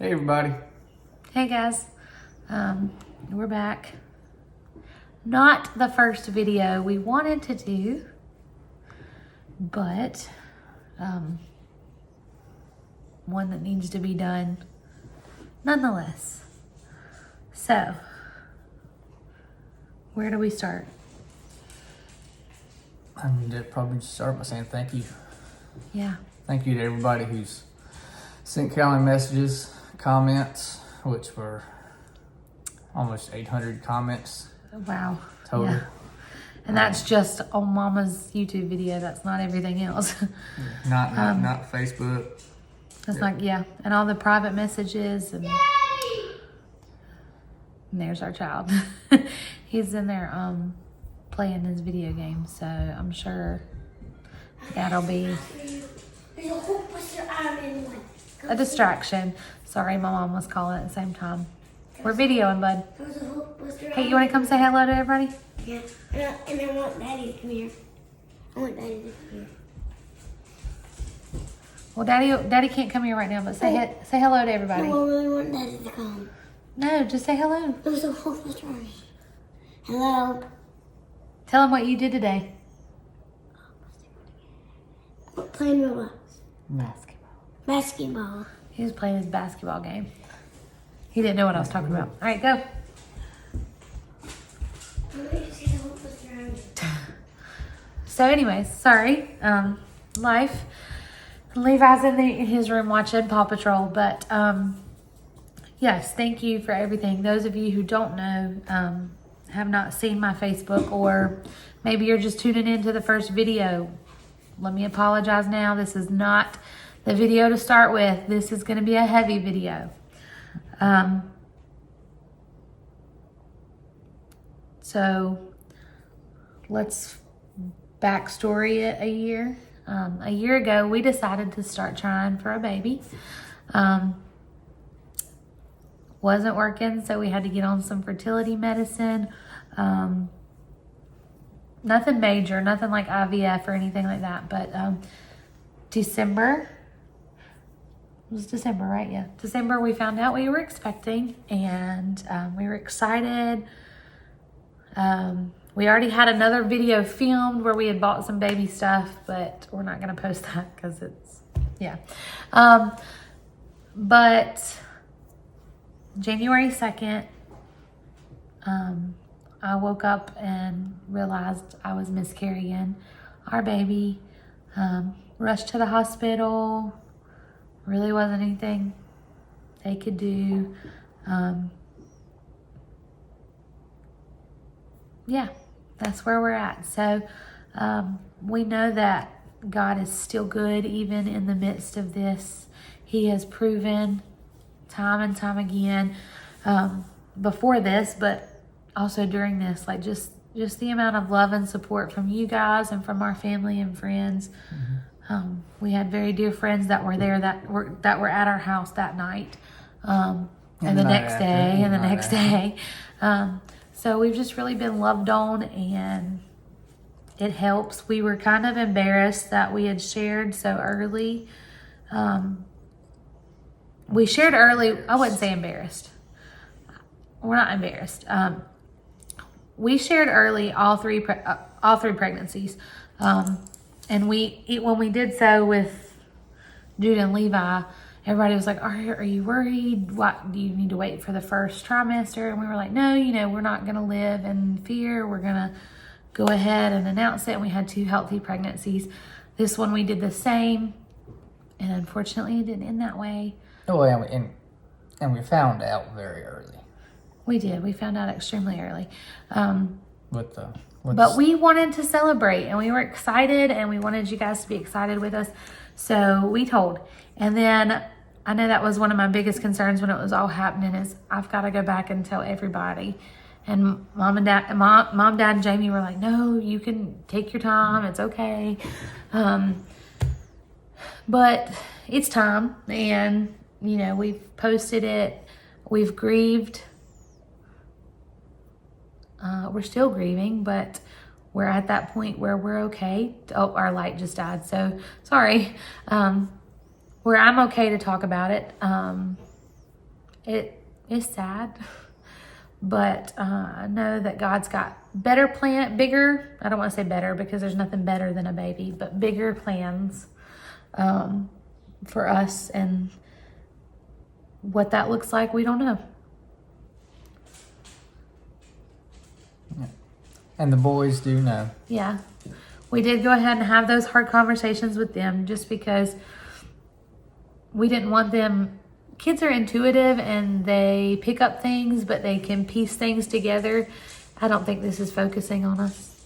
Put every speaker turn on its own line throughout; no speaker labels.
Hey everybody.
Hey guys, we're back. Not the first video we wanted to do, but one that needs to be done nonetheless. So, where do we start?
I need to probably start by saying thank you.
Yeah.
Thank you to everybody who's sent calendar messages, comments, which were almost 800 comments
Wow.
total.
Yeah. And that's just on Mama's YouTube video. That's not everything else.
Not Facebook.
That's not, yeah. And all the private messages. And there's our child. He's in there playing his video game. So I'm sure that'll be a distraction. Sorry, my mom was calling at the same time. We're videoing, bud. Hey, you want to come say hello to everybody?
Yeah, and I want Daddy to come here. I want Daddy to come here.
Well, Daddy can't come here right now, but say hello to everybody.
No, I really want Daddy to come.
No, just say hello.
There's a whole story. Hello.
Tell him what you did today.
Playing Roblox. Basketball.
He was playing his basketball game. He didn't know what I was talking about. All right, go. So anyways, sorry. Life. Levi's in his room watching Paw Patrol, but yes, thank you for everything. Those of you who don't know, have not seen my Facebook, or maybe you're just tuning into the first video, let me apologize now. This is not the video to start with. This is going to be a heavy video. So let's backstory it a year. A year ago, we decided to start trying for a baby. Wasn't working, so we had to get on some fertility medicine. Nothing major, nothing like IVF or anything like that, but December, it was December, right? Yeah. December, we found out we were expecting, and we were excited. We already had another video filmed where we had bought some baby stuff, but we're not going to post that because it's, yeah. But January 2nd, I woke up and realized I was miscarrying our baby. Rushed to the hospital. Really wasn't anything they could do. Yeah, that's where we're at. So we know that God is still good even in the midst of this. He has proven time and time again before this, but also during this, like just the amount of love and support from you guys and from our family and friends. We had very dear friends that were there that were at our house that night, and the next day, and the next day. So we've just really been loved on, and it helps. We were kind of embarrassed that we had shared so early. We shared early. I wouldn't say embarrassed. We're not embarrassed. We shared early all three pregnancies. And when we did so with Jude and Levi, everybody was like, are you worried? What, do you need to wait for the first trimester? And we were like, no, we're not going to live in fear. We're going to go ahead and announce it. And we had 2 healthy pregnancies. This one, we did the same. And unfortunately, it didn't end that way.
Oh, and we found out very early.
We did. We found out extremely early.
But
we wanted to celebrate, and we were excited, and we wanted you guys to be excited with us. So we told. And then I know that was one of my biggest concerns when it was all happening is I've got to go back and tell everybody. And Mom, Dad, and Jamie were like, no, you can take your time. It's okay. But it's time, and, we've posted it. We've grieved. We're still grieving, but we're at that point where we're okay. Oh, our light just died, so sorry. Where I'm okay to talk about it. is sad, but I know that God's got bigger, I don't want to say better because there's nothing better than a baby, but bigger plans for us, and what that looks like, we don't know.
Yeah. And the boys do know.
Yeah. We did go ahead and have those hard conversations with them just because we didn't want them. Kids are intuitive and they pick up things, but they can piece things together. I don't think this is focusing on us.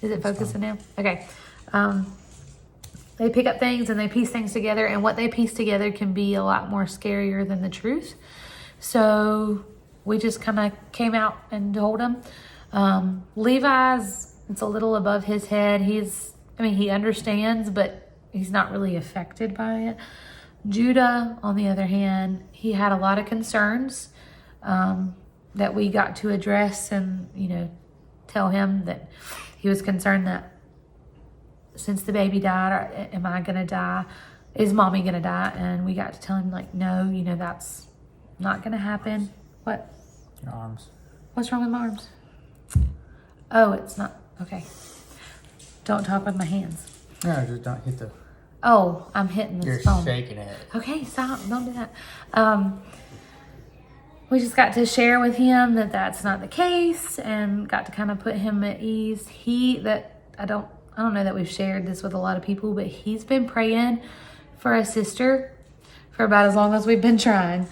Is it focusing now? Okay. They pick up things and they piece things together, and what they piece together can be a lot more scarier than the truth. So we just kind of came out and told him. Levi's, it's a little above his head. He understands, but he's not really affected by it. Judah, on the other hand, he had a lot of concerns that we got to address, and, tell him that he was concerned that since the baby died, am I going to die? Is mommy going to die? And we got to tell him, no, that's not going to happen. What?
Your arms.
What's wrong with my arms? Oh, it's not. Okay. Don't talk with my hands.
No, just don't hit the...
Oh, I'm hitting this
You're
phone.
shaking it.
Okay, stop. Don't do that. We just got to share with him that that's not the case, and got to kind of put him at ease. I don't know that we've shared this with a lot of people, but he's been praying for a sister for about as long as we've been trying.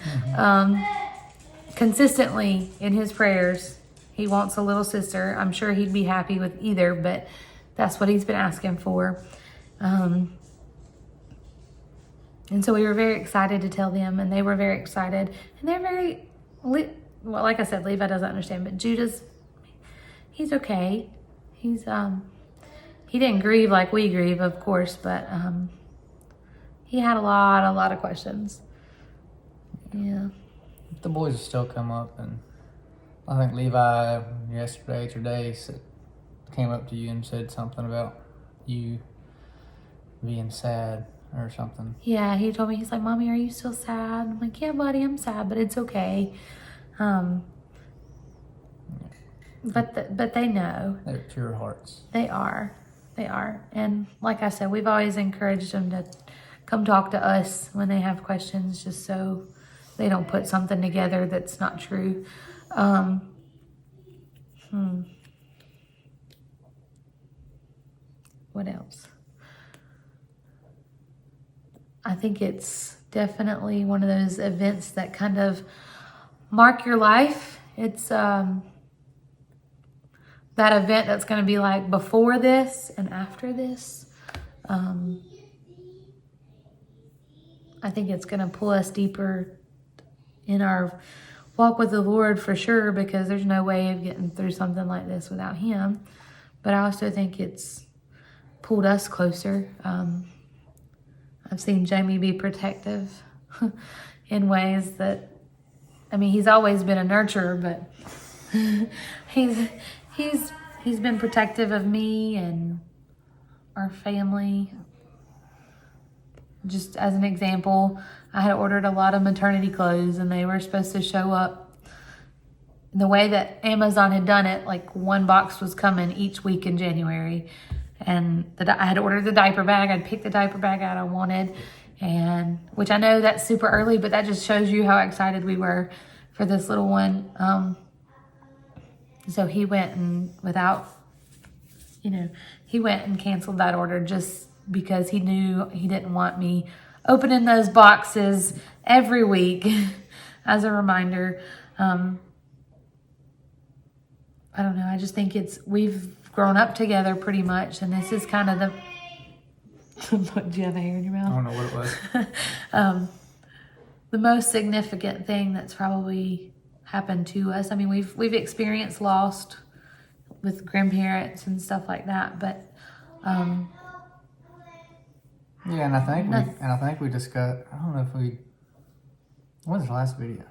Consistently in his prayers, he wants a little sister. I'm sure he'd be happy with either, but that's what he's been asking for. And so we were very excited to tell them, and they were very excited. And they're well, like I said, Levi doesn't understand, but he's okay. He didn't grieve like we grieve, of course, but he had a lot of questions. Yeah.
The boys will still come up, and I think Levi yesterday, today, came up to you and said something about you being sad or something.
Yeah, he told me, he's like, Mommy, are you still sad? I'm like, yeah, buddy, I'm sad, but it's okay. But they know.
They're pure hearts.
They are. And like I said, we've always encouraged them to come talk to us when they have questions, just so they don't put something together that's not true. What else? I think it's definitely one of those events that kind of mark your life. It's that event that's going to be like before this and after this. I think it's going to pull us deeper in our walk with the Lord for sure, because there's no way of getting through something like this without Him. But I also think it's pulled us closer. I've seen Jamie be protective in ways that, he's always been a nurturer, but he's been protective of me and our family. Just as an example, I had ordered a lot of maternity clothes, and they were supposed to show up the way that Amazon had done it. Like, one box was coming each week in January. And I had ordered the diaper bag. I'd picked the diaper bag out I wanted, and which I know that's super early, but that just shows you how excited we were for this little one. So he went and he went and canceled that order just because he knew he didn't want me opening those boxes every week as a reminder. I don't know. I just think we've grown up together pretty much, and this is kind of the... Do you have a hair in your mouth?
I don't know what it was.
The most significant thing that's probably happened to us. We've experienced loss with grandparents and stuff like that, but
yeah, and I think we discussed. I don't know if we. When was the last video?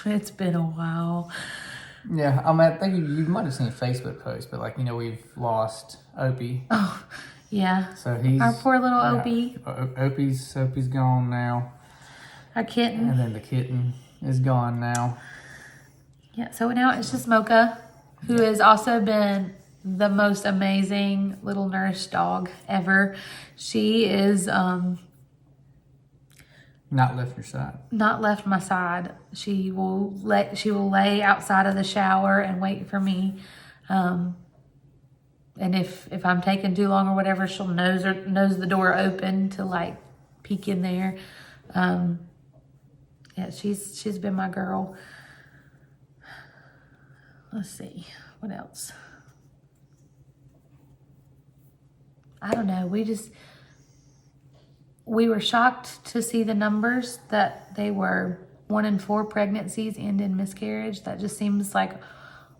it's been a while.
Yeah, I think you might have seen a Facebook post, but we've lost Opie.
Oh, yeah.
So he's
our poor little Opie.
Opie's gone now.
our kitten.
And then the kitten is gone now.
Yeah, so now it's just Mocha, who has also been the most amazing little nurse dog ever. She is
Not left your side.
not left my side. She will lay outside of the shower and wait for me. And if I'm taking too long or whatever, she'll nose the door open to like peek in there. Yeah, she's been my girl. Let's see, what else? I don't know. We were shocked to see the numbers that they were 1 in 4 pregnancies end in miscarriage. That just seems like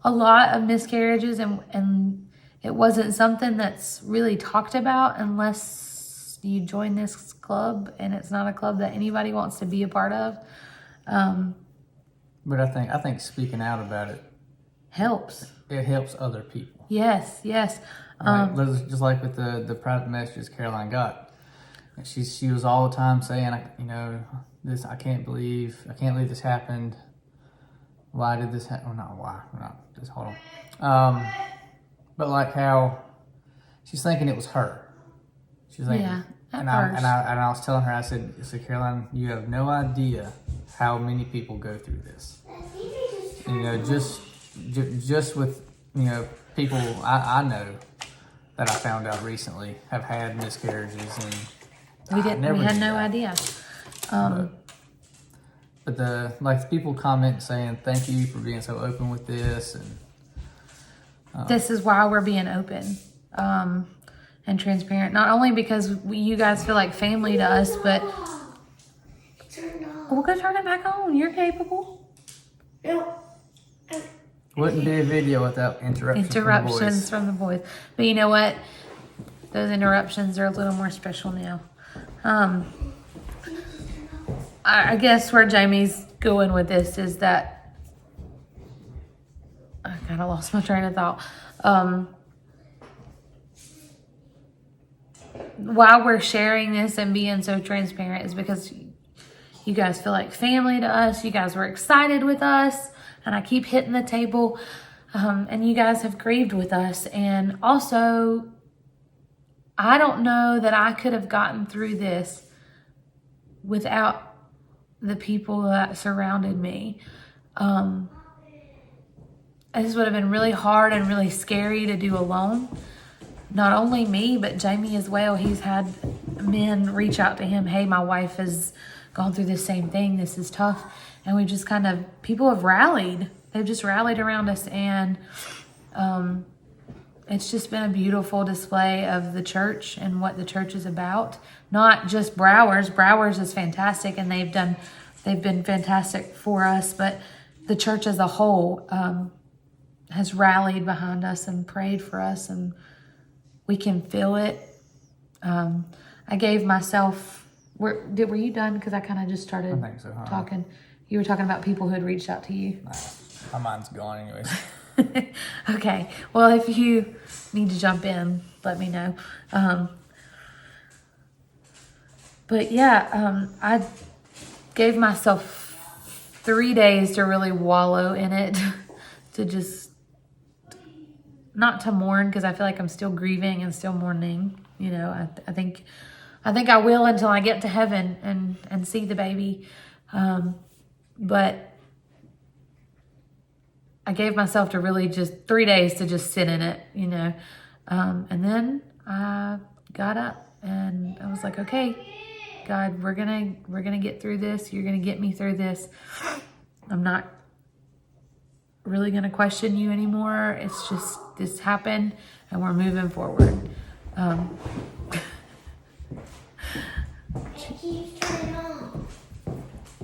a lot of miscarriages, and it wasn't something that's really talked about unless you join this club, and it's not a club that anybody wants to be a part of.
But I think speaking out about it
Helps.
it helps other people.
Yes.
Right? Just like with the private messages Caroline got. She was all the time saying, this I can't believe this happened. Why did this happen? Well, not why. Not just hold on. But like how she's thinking it was her. She's thinking,
Yeah, at
and I was telling her, I said, Caroline, you have no idea how many people go through this. Just with people I know that I found out recently have had miscarriages, and
We had no idea.
But the people comment saying thank you for being so open with this, and
This is why we're being open and transparent. Not only because you guys feel like family to us, but we'll go turn it back on. You're capable.
No.
wouldn't be a video without interruptions
From the boys. But you know what? Those interruptions are a little more special now. I guess where Jamie's going with this is that I kind of lost my train of thought. Why we're sharing this and being so transparent is because you guys feel like family to us. You guys were excited with us, and I keep hitting the table. And you guys have grieved with us, and also I don't know that I could have gotten through this without the people that surrounded me. This would have been really hard and really scary to do alone. Not only me, but Jamie as well. He's had men reach out to him. Hey, my wife has gone through the same thing. This is tough. And we just people have rallied. They've just rallied around us. And it's just been a beautiful display of the church and what the church is about. Not just Browers. Browers is fantastic, and they've been fantastic for us. But the church as a whole has rallied behind us and prayed for us, and we can feel it. I gave myself. Were you done? Because I kind of just started
I think so,
talking. You were talking about people who had reached out to you.
My mind's gone anyways.
Okay. Well, if you need to jump in, let me know. But yeah, I gave myself 3 days to really wallow in it, to just not to mourn, because I feel like I'm still grieving and still mourning. I think I will until I get to heaven and see the baby. But I gave myself to really just 3 days to just sit in it, and then I got up and I was like, okay, God, we're gonna get through this. You're gonna get me through this. I'm not really gonna question you anymore. It's just, this happened and we're moving forward.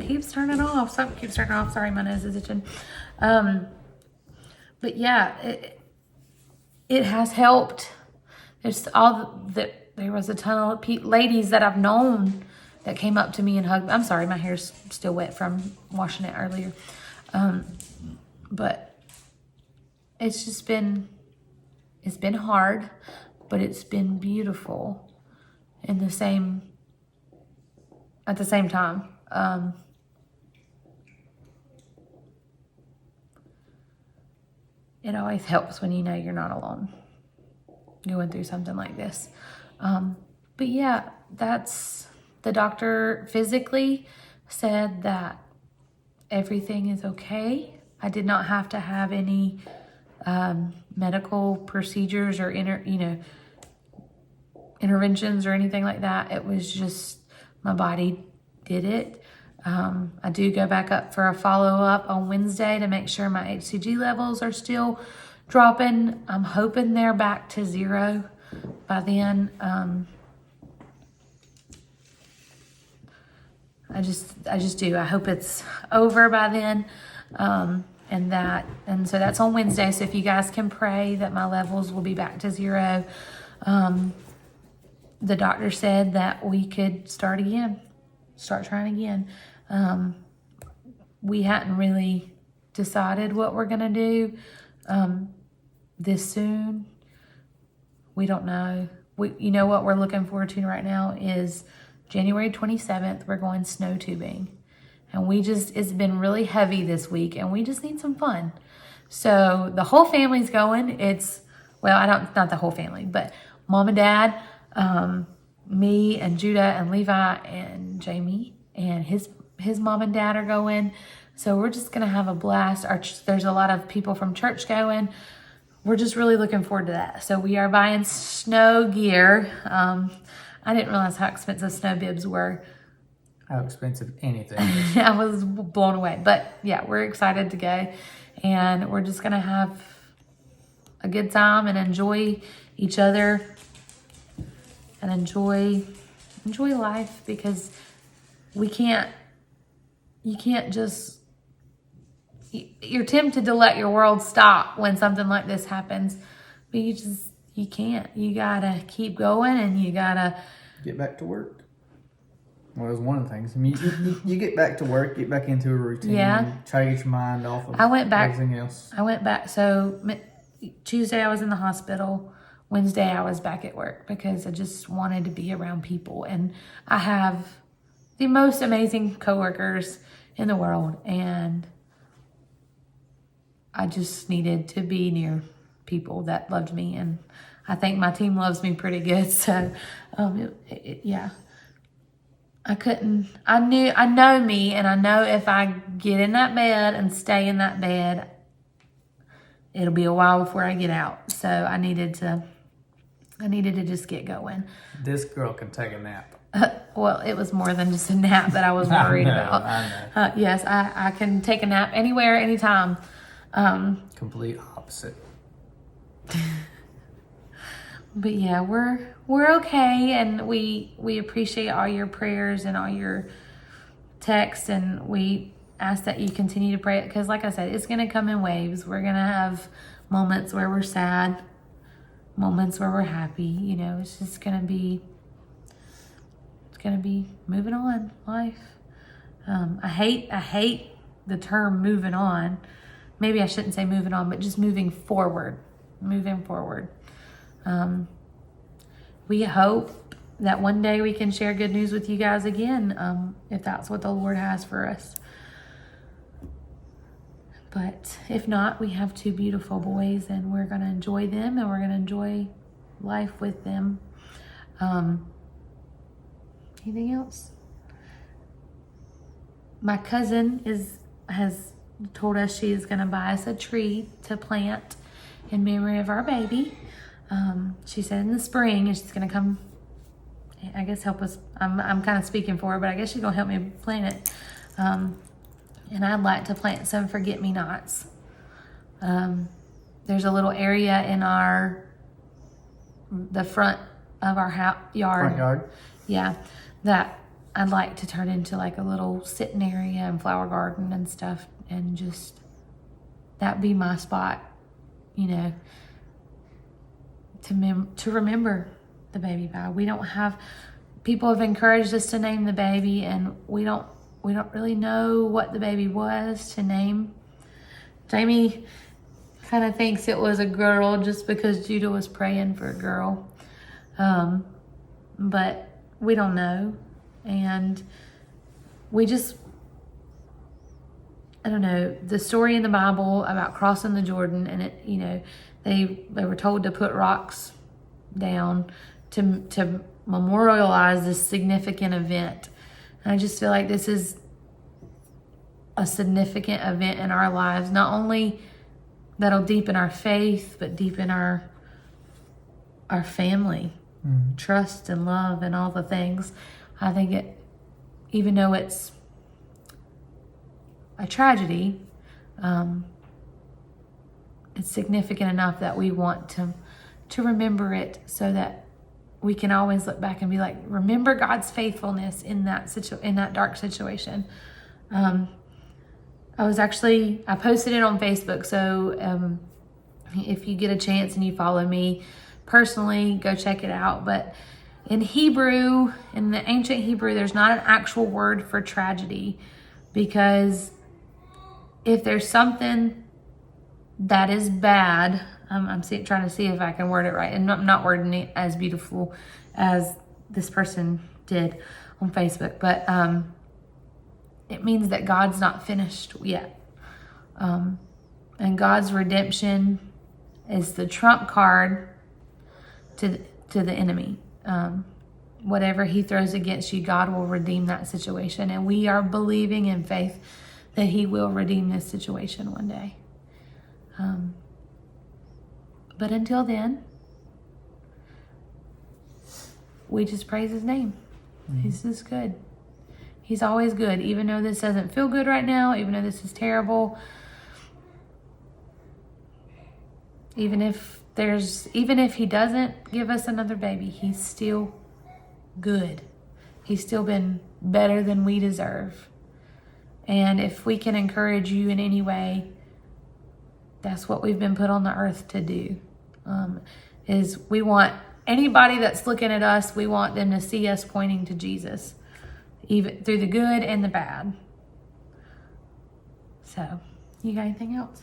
Keeps turning off. Something keeps turning off. Sorry, my nose is itching. But yeah, it has helped. There was a ton of ladies that I've known that came up to me and hugged me. I'm sorry, my hair's still wet from washing it earlier. But it's been hard, but it's been beautiful at the same time. it always helps when you know you're not alone going through something like this. But yeah, that's, the doctor physically said that everything is okay. I did not have to have any medical procedures or interventions or anything like that. It was just my body did it. I do go back up for a follow-up on Wednesday to make sure my HCG levels are still dropping. I'm hoping they're back to 0 by then. I just do. I hope it's over by then. And so that's on Wednesday. So if you guys can pray that my levels will be back to 0. The doctor said that we could start trying again. We hadn't really decided what we're gonna do this soon. We don't know. You know what we're looking forward to right now is January 27th, we're going snow tubing. And it's been really heavy this week and we just need some fun. So the whole family's going. Not the whole family, but mom and dad, me and Judah and Levi and Jamie and his mom and dad are going. So we're just going to have a blast. There's a lot of people from church going. We're just really looking forward to that. So we are buying snow gear. I didn't realize how expensive snow bibs were.
How expensive anything is.
I was blown away. But yeah, we're excited to go. And we're just going to have a good time and enjoy each other and enjoy life, because you can't just, you're tempted to let your world stop when something like this happens, but you can't. You gotta keep going and you gotta
get back to work. Well, it was one of the things. I mean, you get back to work, get back into a routine, and try to get your mind off of everything else.
I went back. So Tuesday I was in the hospital. Wednesday I was back at work because I just wanted to be around people. And I have the most amazing coworkers in the world. And I just needed to be near people that loved me. And I think my team loves me pretty good. So, yeah. I know me, and I know if I get in that bed and stay in that bed, it'll be a while before I get out. So I needed to just get going.
This girl can take a nap.
Well, it was more than just a nap that I was worried about.
I know.
Yes, I can take a nap anywhere, anytime.
Complete opposite.
But yeah, we're okay, and we appreciate all your prayers and all your texts, and we ask that you continue to pray, because like I said, it's gonna come in waves. We're gonna have moments where we're sad, moments where we're happy. It's just gonna be moving on, life. I hate the term moving on. Maybe I shouldn't say moving on, but just moving forward. We hope that one day we can share good news with you guys again, if that's what the Lord has for us. But if not, we have 2 beautiful boys, and we're going to enjoy them, and we're going to enjoy life with them. Anything else? My cousin has told us she is going to buy us a tree to plant in memory of our baby. She said in the spring, and she's going to come, I guess, help us. I'm kind of speaking for her, but I guess she's going to help me plant it. And I'd like to plant some forget-me-nots. There's a little area in the front of our yard.
Front yard?
Yeah, that I'd like to turn into like a little sitting area and flower garden and stuff, and just that be my spot, to remember the baby by. People have encouraged us to name the baby, and we don't really know what the baby was to name. Jamie kind of thinks it was a girl just because Judah was praying for a girl. But we don't know. And we I don't know, the story in the Bible about crossing the Jordan, and it, you know, they were told to put rocks down to memorialize this significant event. And I just feel like this is a significant event in our lives, not only that'll deepen our faith, but deepen our family, trust and love and all the things. I think it, even though it's a tragedy, it's significant enough that we want to remember it, so that we can always look back and be like, remember God's faithfulness in that dark situation. I posted it on Facebook, so if you get a chance and you follow me personally, go check it out. But in Hebrew, in the ancient Hebrew, there's not an actual word for tragedy, because if there's something that is bad, I'm trying to see if I can word it right, and I'm not wording it as beautiful as this person did on Facebook, but it means that God's not finished yet. And God's redemption is the trump card to the enemy. Whatever he throws against you, God will redeem that situation. And we are believing in faith that he will redeem this situation one day. But until then, we just praise his name. He's just good. He's always good, even though this doesn't feel good right now, even though this is terrible. Even if he doesn't give us another baby, he's still good. He's still been better than we deserve. And if we can encourage you in any way, that's what we've been put on the earth to do. Is we want anybody that's looking at us, we want them to see us pointing to Jesus, even through the good and the bad. So, you got anything else?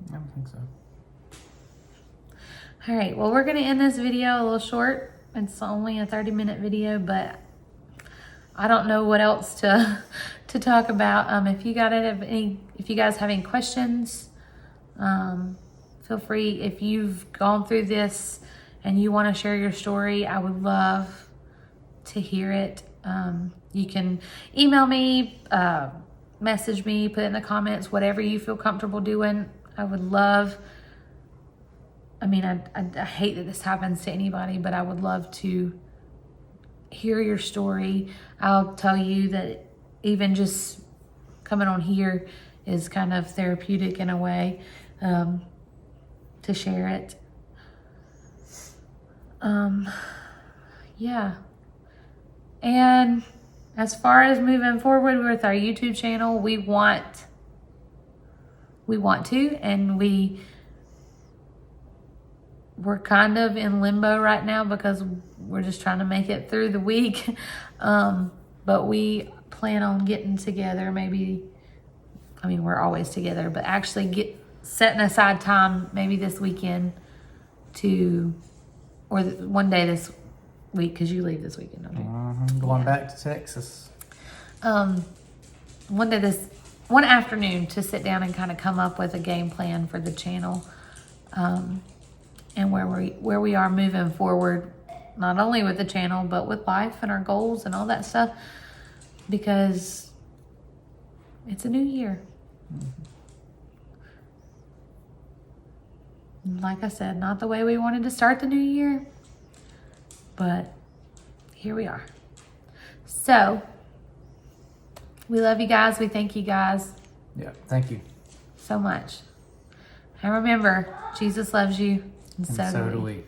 I don't think so.
All right, well, we're going to end this video a little short. It's only a 30-minute video, but I don't know what else to talk about. If you guys have any questions, feel free. If you've gone through this and you want to share your story, I would love to hear it. You can email me, message me, put it in the comments, whatever you feel comfortable doing. I would love, I hate that this happens to anybody, but I would love to hear your story. I'll tell you that even just coming on here is kind of therapeutic in a way, to share it. Yeah. And as far as moving forward with our YouTube channel, we want to, and we're kind of in limbo right now because we're just trying to make it through the week. But we plan on getting together, we're always together, but actually setting aside time maybe this weekend or one day this week, because you leave this weekend, don't you?
Going back to Texas.
One afternoon to sit down and kind of come up with a game plan for the channel, and where we are moving forward, not only with the channel, but with life and our goals and all that stuff, because it's a new year. Like I said, not the way we wanted to start the new year, but here we are. So, we love you guys. We thank you guys.
Yeah, thank you.
So much. And remember, Jesus loves you, and so do we.